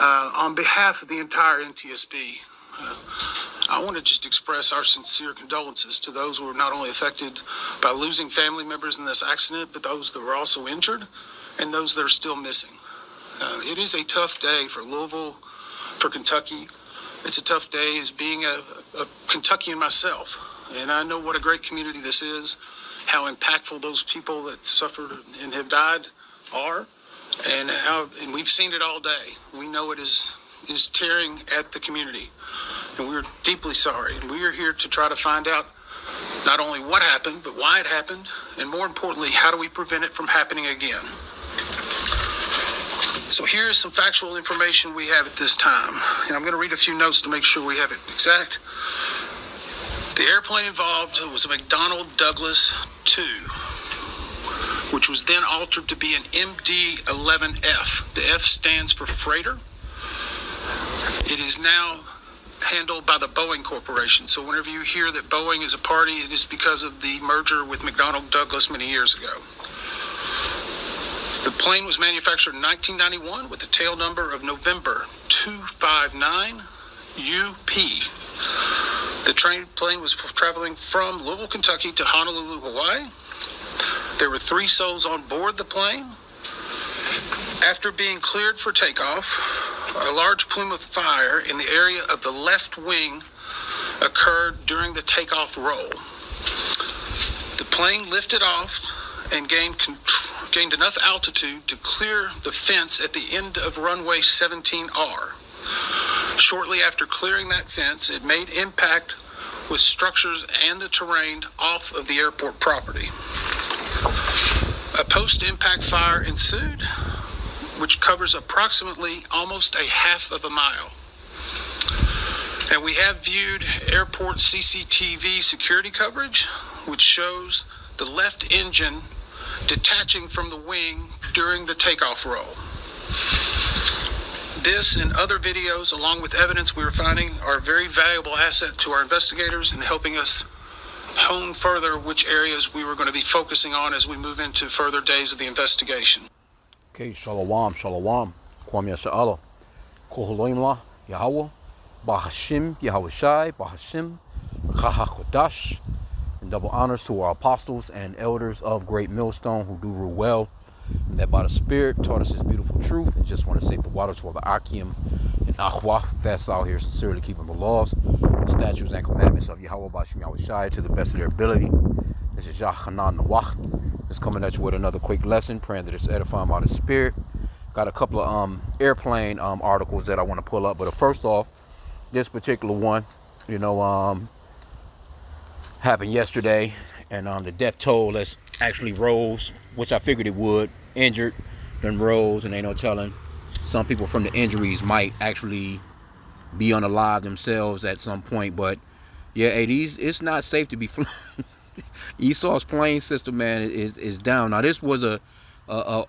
On behalf of the entire NTSB, I want to just express our sincere condolences to those who were not only affected by losing family members in this accident, but those that were also injured and those that are still missing. It is a tough day for Louisville, for Kentucky. It's a tough day as being a Kentuckian myself. And I know what a great community this is, how impactful those people that suffered and have died are, and we've seen it all day. We know it is tearing at the community, and we're deeply sorry. And we are here to try to find out not only what happened, but why it happened, and more importantly, how do we prevent it from happening again? So here is some factual information we have at this time, and I'm going to read a few notes to make sure we have it exact. The airplane involved was a McDonnell Douglas II, which was then altered to be an MD-11F. The F stands for freighter. It is now handled by the Boeing Corporation. So whenever you hear that Boeing is a party, it is because of the merger with McDonnell Douglas many years ago. The plane was manufactured in 1991 with a tail number of November 259 UP. The plane was traveling from Louisville, Kentucky to Honolulu, Hawaii. There were 3 souls on board the plane. After being cleared for takeoff, a large plume of fire in the area of the left wing occurred during the takeoff roll. The plane lifted off and gained enough altitude to clear the fence at the end of runway 17R. Shortly after clearing that fence, it made impact with structures and the terrain off of the airport property. A post-impact fire ensued, which covers approximately almost a half of a mile. And we have viewed airport CCTV security coverage, which shows the left engine detaching from the wing during the takeoff roll. This and other videos, along with evidence we were finding, are a very valuable asset to our investigators in helping us hone further which areas we were going to be focusing on as we move into further days of the investigation. Okay, shalom, shalom. Kwam Yasha'Allah. Koholoimla, Yahweh, Bahashim, Yahweh Shai, Bahashim, Kahakodash. And double honors to our apostles and elders of Great Millstone who do rule well, and that by the Spirit taught us His beautiful truth. And just want to say the waters for the H.I.M and Ahwa, fast out here sincerely keeping the laws, the statutes and commandments of Yahweh Bashim Yahweh Shai to the best of their ability. This is Yah Hanan Nawach. Just coming at you with another quick lesson, praying that it's edifying by the Spirit. Got a couple of airplane articles that I want to pull up, but first off, this particular one, happened yesterday, and the death toll has actually rose, which I figured it would. Injured, then rose, and ain't no telling. Some people from the injuries might actually be unalive themselves at some point, but yeah, it's not safe to be flying. Esau's plane system, man, is down. Now, this was a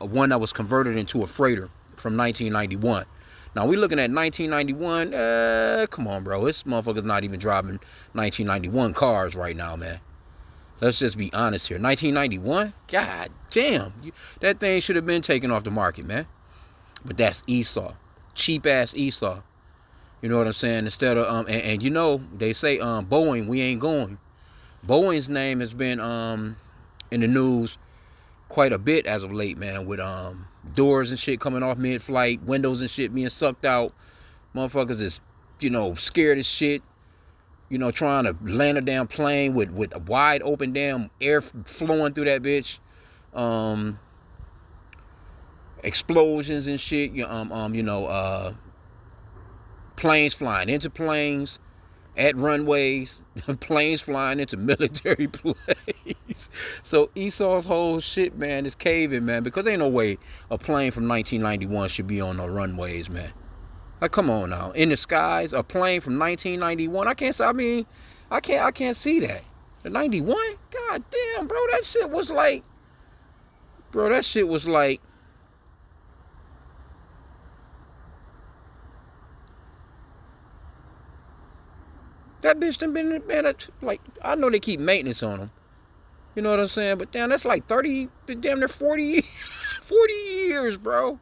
one that was converted into a freighter from 1991. Now, we looking at 1991. Come on, bro. This motherfucker's not even driving 1991 cars right now, man. Let's just be honest here. 1991? God damn. That thing should have been taken off the market, man. But that's Esau. Cheap-ass Esau. You know what I'm saying? Instead of, and they say, Boeing, we ain't going. Boeing's name has been in the news quite a bit as of late, man, with doors and shit coming off mid-flight, windows and shit being sucked out. Motherfuckers is, scared as shit, trying to land a damn plane with a wide open damn air flowing through that bitch. Explosions and shit, planes flying into planes at runways, planes flying into military planes. So Esau's whole shit, man, is caving, man, because ain't no way a plane from 1991 should be on no runways, man. Like, come on now. In the skies, a plane from 1991. I can't see that. The 91? God damn, bro, that shit was like that bitch done been, man, like, I know they keep maintenance on them. You know what I'm saying? But damn, that's like 30, damn near 40 years, bro.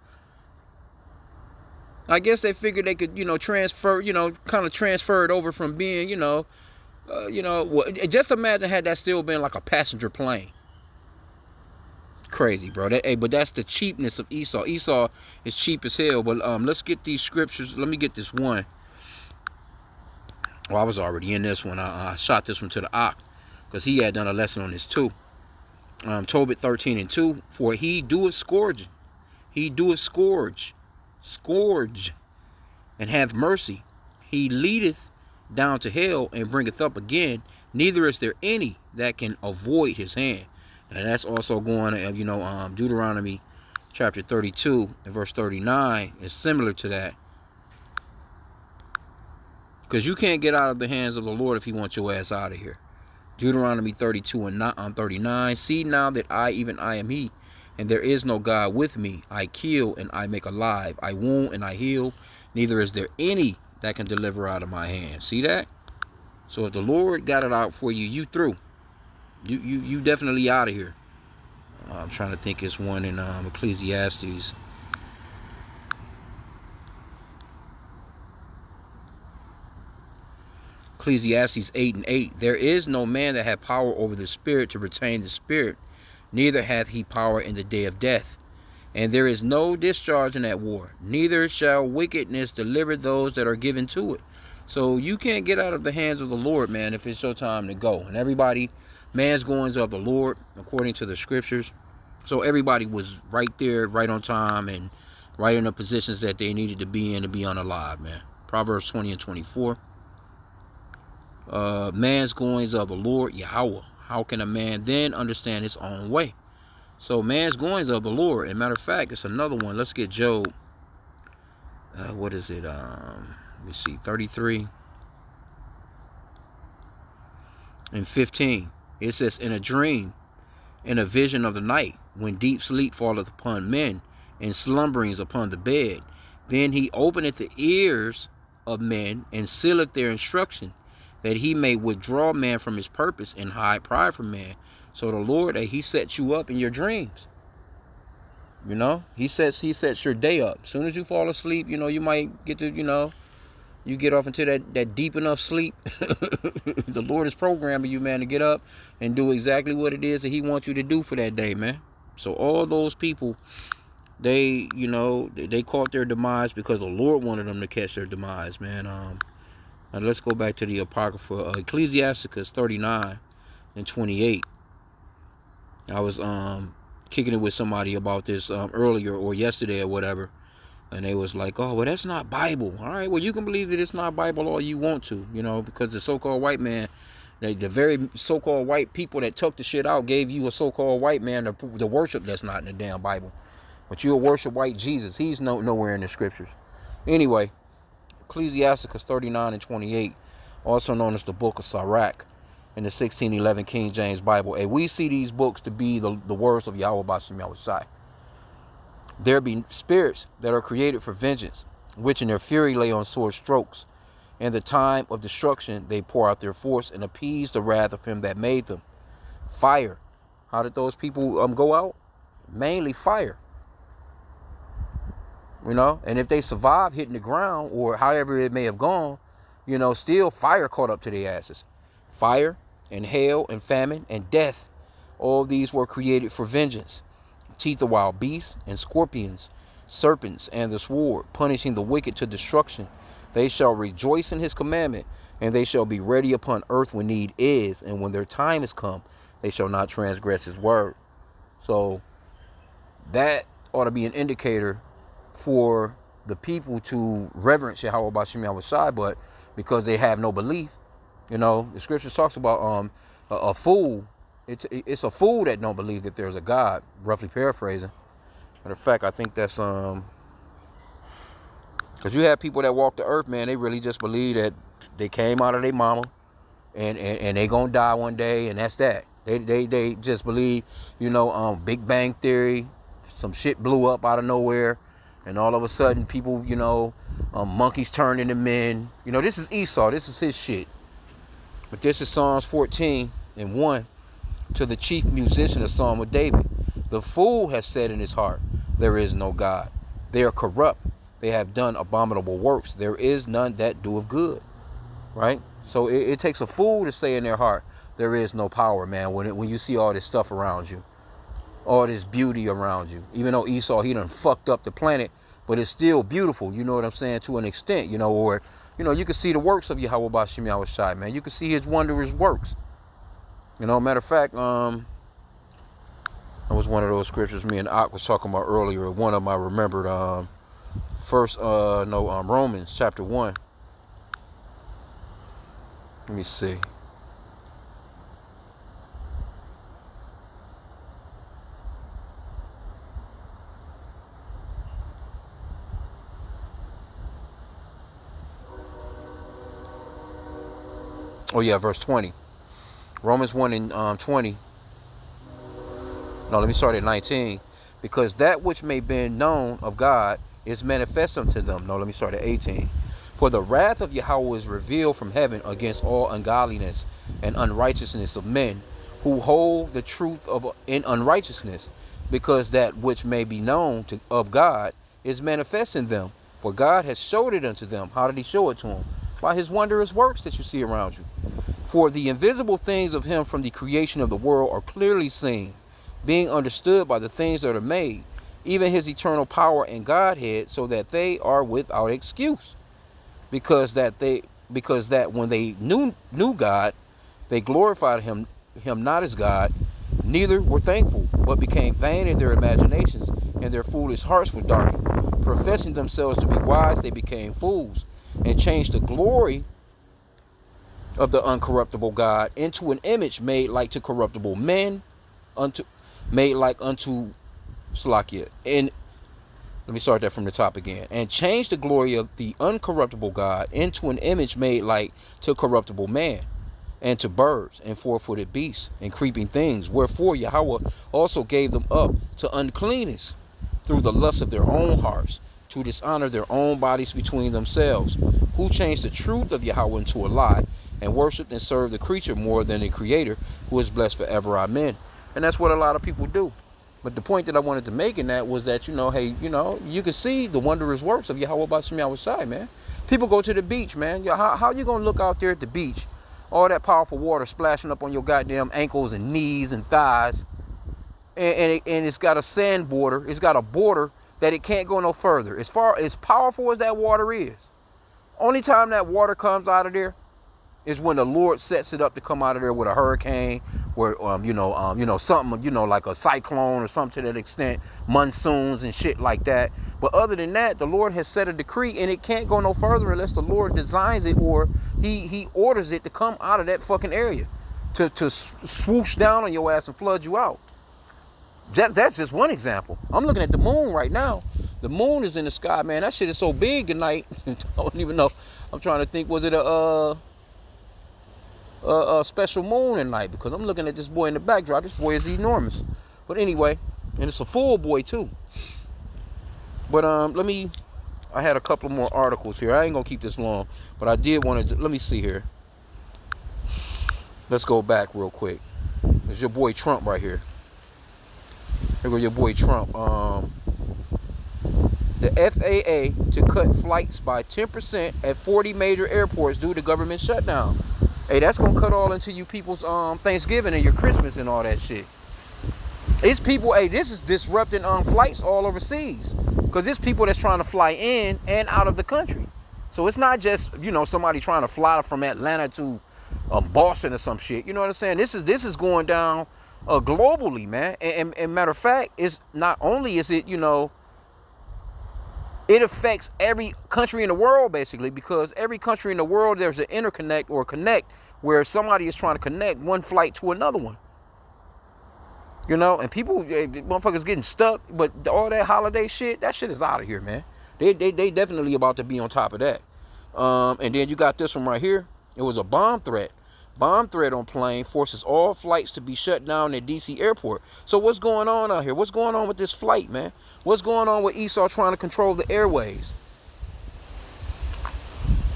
I guess they figured they could, transfer, kind of transfer it over from being, just imagine had that still been like a passenger plane. Crazy, bro. But that's the cheapness of Esau. Esau is cheap as hell. But let's get these scriptures. Let me get this one. Well, I was already in this one. I shot this one to the Ock because he had done a lesson on this too. Tobit 13:2. For he doeth scourge. He doeth scourge, and have mercy. He leadeth down to hell and bringeth up again. Neither is there any that can avoid his hand. And that's also going to, Deuteronomy chapter 32 and verse 39 is similar to that. Because you can't get out of the hands of the Lord if he wants your ass out of here. Deuteronomy 32 and 39. See now that I, even I am he, and there is no God with me. I kill and I make alive. I wound and I heal. Neither is there any that can deliver out of my hand. See that? So if the Lord got it out for you, you through. You definitely out of here. I'm trying to think. It's one in Ecclesiastes. Ecclesiastes 8:8. There is no man that hath power over the spirit to retain the spirit, neither hath he power in the day of death. And there is no discharge in that war, neither shall wickedness deliver those that are given to it. So you can't get out of the hands of the Lord, man, if it's your time to go. And everybody, man's goings of the Lord, according to the scriptures. So everybody was right there, right on time, and right in the positions that they needed to be in to be unalive, man. Proverbs 20 and 24. Man's goings of the Lord, Yahweh. How can a man then understand his own way? So man's goings of the Lord. And matter of fact, it's another one. Let's get Job. What is it? Let me see. 33 and 15. It says, in a dream, in a vision of the night, when deep sleep falleth upon men, and slumberings upon the bed, then he openeth the ears of men, and sealeth their instruction, that he may withdraw man from his purpose, and hide pride from man. So the Lord, he sets you up in your dreams. He sets your day up. As soon as you fall asleep, you might get to, you get off into that deep enough sleep. The Lord is programming you, man, to get up and do exactly what it is that he wants you to do for that day, man. So all those people, they caught their demise because the Lord wanted them to catch their demise, man. And let's go back to the Apocrypha, Ecclesiasticus 39 and 28. I was kicking it with somebody about this earlier or yesterday or whatever. And they was like, oh, well, that's not Bible. All right, well, you can believe that it's not Bible all you want to, because the so-called white man, the very so-called white people that took the shit out gave you a so-called white man to worship that's not in the damn Bible. But you'll worship white Jesus. He's nowhere in the scriptures. Anyway, Ecclesiasticus 39 and 28, also known as the Book of Sirach, in the 1611 King James Bible. And we see these books to be the words of Yahweh B'Shem Yahushai. There be spirits that are created for vengeance, which in their fury lay on sword strokes. In the time of destruction they pour out their force and appease the wrath of him that made them. Fire. How did those people go out? Mainly fire. And if they survive hitting the ground or however it may have gone, still fire caught up to their asses. Fire and hail and famine and death. All these were created for vengeance. Teeth of wild beasts and scorpions, serpents and the sword, punishing the wicked to destruction. They shall rejoice in his commandment, and they shall be ready upon earth when need is, and when their time is come, they shall not transgress his word. So that ought to be an indicator for the people to reverence Yahweh B'Shem Yahushai, but because they have no belief, the scripture talks about a fool. It's a fool that don't believe that there's a God, roughly paraphrasing. Matter of fact, I think that's because you have people that walk the earth, man, they really just believe that they came out of their mama and they gonna die one day, and that's that. They just believe, Big Bang Theory, some shit blew up out of nowhere, and all of a sudden people, monkeys turned into men. This is Esau, this is his shit. But this is Psalms 14 and 1. To the chief musician, a psalm of David. The fool has said in his heart, there is no God. They are corrupt. they have done abominable works. There is none that doeth good. Right? So it takes a fool to say in their heart, there is no power, man, when you see all this stuff around you. All this beauty around you. Even though Esau, he done fucked up the planet, but it's still beautiful, you know what I'm saying, to an extent, you know, or, you know, you can see the works of Yahweh B'Shem Yahushai, man. You can see his wondrous works. You know, matter of fact, that was one of those scriptures me and Ak was talking about earlier. One of them I remembered, Romans chapter 1. Let me see. Oh yeah, verse 20. Romans 1 and 20. No, let me start at 19. Because that which may be known of God is manifest unto them. No, let me start at 18. For the wrath of Yahweh is revealed from heaven against all ungodliness and unrighteousness of men who hold the truth in unrighteousness, because that which may be known of God is manifest in them. For God has showed it unto them. How did he show it to them? By his wondrous works that you see around you. For the invisible things of him from the creation of the world are clearly seen, being understood by the things that are made, even his eternal power and Godhead, so that they are without excuse. Because that when they knew God, they glorified him not as God, neither were thankful, but became vain in their imaginations, and their foolish hearts were darkened. Professing themselves to be wise, they became fools, and changed the glory of the uncorruptible God into an image made like to corruptible men, made like unto Salakia. And let me start that from the top again. And changed the glory of the uncorruptible God into an image made like to corruptible man, and to birds, and four-footed beasts, and creeping things. Wherefore Yahweh also gave them up to uncleanness through the lust of their own hearts, to dishonor their own bodies between themselves, who changed the truth of Yahweh into a lie, and worshipped and served the creature more than the Creator, who is blessed forever. Amen. And that's what a lot of people do. But the point that I wanted to make in that was that, you know, hey, you know, you can see the wondrous works of Yahweh B'Shem Yahushai, man. People go to the beach, man. How you going to look out there at the beach, all that powerful water splashing up on your goddamn ankles and knees and thighs, and it's got a sand border, it's got a border that it can't go no further. As powerful as that water is, only time that water comes out of there is when the Lord sets it up to come out of there with a hurricane, or something, like a cyclone or something to that extent, monsoons and shit like that. But other than that, the Lord has set a decree, and it can't go no further unless the Lord designs it, or he orders it to come out of that fucking area, to swoosh down on your ass and flood you out. That's just one example. I'm looking at the moon right now. The moon is in the sky, man. That shit is so big tonight. I don't even know. I'm trying to think, was it a special moon at night? Because I'm looking at this boy in the backdrop. This boy is enormous. But anyway, and it's a full boy too. But I had a couple more articles here. I ain't gonna keep this long, but I did want to, let me see here. Let's go back real quick. There's your boy Trump right here. Here go your boy Trump. The FAA to cut flights by 10% at 40 major airports due to government shutdown. Hey, that's gonna cut all into you people's Thanksgiving and your Christmas and all that shit. It's people, hey, this is disrupting flights all overseas, because it's people that's trying to fly in and out of the country. So it's not just, somebody trying to fly from Atlanta to Boston or some shit. You know what I'm saying? This is going down globally, man. And matter of fact, it's not only is it, it affects every country in the world, basically, because every country in the world, there's an interconnect or connect where somebody is trying to connect one flight to another one. And people, motherfuckers getting stuck, but all that holiday shit, that shit is out of here, man. They definitely about to be on top of that. And then you got this one right here. It was a bomb threat. Bomb threat on plane forces all flights to be shut down at D.C. airport. So what's going on out here? What's going on with this flight, man? What's going on with Esau trying to control the airways?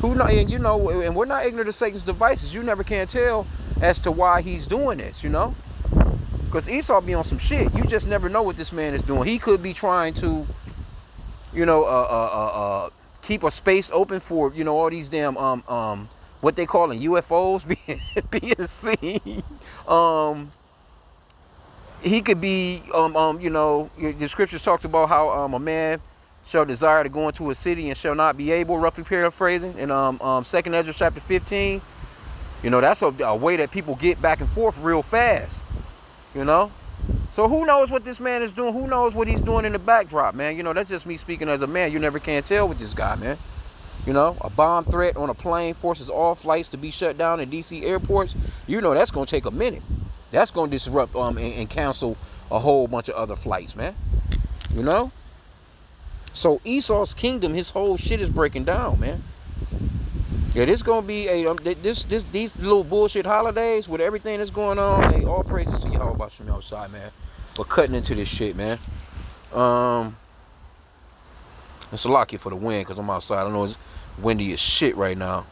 And we're not ignorant of Satan's devices. You never can tell as to why he's doing this, Because Esau be on some shit. You just never know what this man is doing. He could be trying to you know, keep a space open for, you know, all these damn what they calling UFOs being seen. He could be you know, the scriptures talked about how a man shall desire to go into a city and shall not be able, roughly paraphrasing, in 2nd Ezra chapter 15. You know, that's a way that people get back and forth real fast, you know. So who knows what this man is doing? Who knows what he's doing in the backdrop, man? You know, that's just me speaking as a man. You never can tell with this guy, man. You know, a bomb threat on a plane forces all flights to be shut down in D.C. airports. You know, that's going to take a minute. That's going to disrupt and cancel a whole bunch of other flights, man. You know? So Esau's kingdom, his whole shit is breaking down, man. Yeah, this gonna be a these little bullshit holidays with everything that's going on. Hey, all praises to y'all about from outside, man. But cutting into this shit, man. It's a lucky for the wind because I'm outside. I know it's windy as shit right now.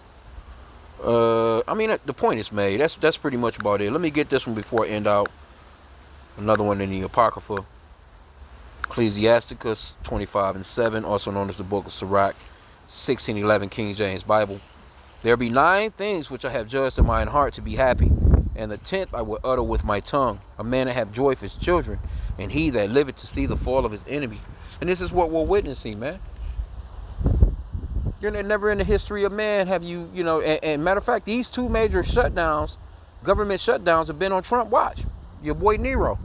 I mean, the point is made. That's pretty much about it. Let me get this one before I end out. Another one in the Apocrypha. Ecclesiasticus 25:7, also known as the Book of Sirach, 1611 King James Bible. There be 9 things which I have judged in mine heart to be happy, and the 10th I will utter with my tongue. A man that have joy for his children, and he that liveth to see the fall of his enemy. And this is what we're witnessing, man. You're never in the history of man have you, you know, and matter of fact, these 2 major shutdowns, government shutdowns, have been on Trump watch. Your boy Nero.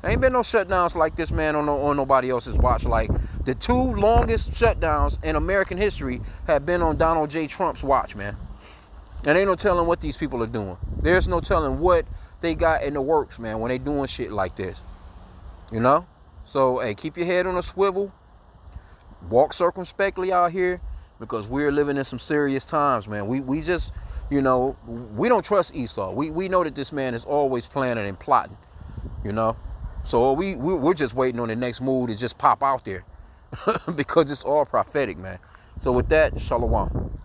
There ain't been no shutdowns like this, man, on nobody else's watch. Like, the 2 longest shutdowns in American history have been on Donald J. Trump's watch, man. And ain't no telling what these people are doing. There's no telling what they got in the works, man, when they doing shit like this. You know? So, hey, keep your head on a swivel. Walk circumspectly out here, because we're living in some serious times, man. We just, you know, we don't trust Esau. We know that this man is always planning and plotting, you know. So we're just waiting on the next move to just pop out there because it's all prophetic, man. So with that, shalom.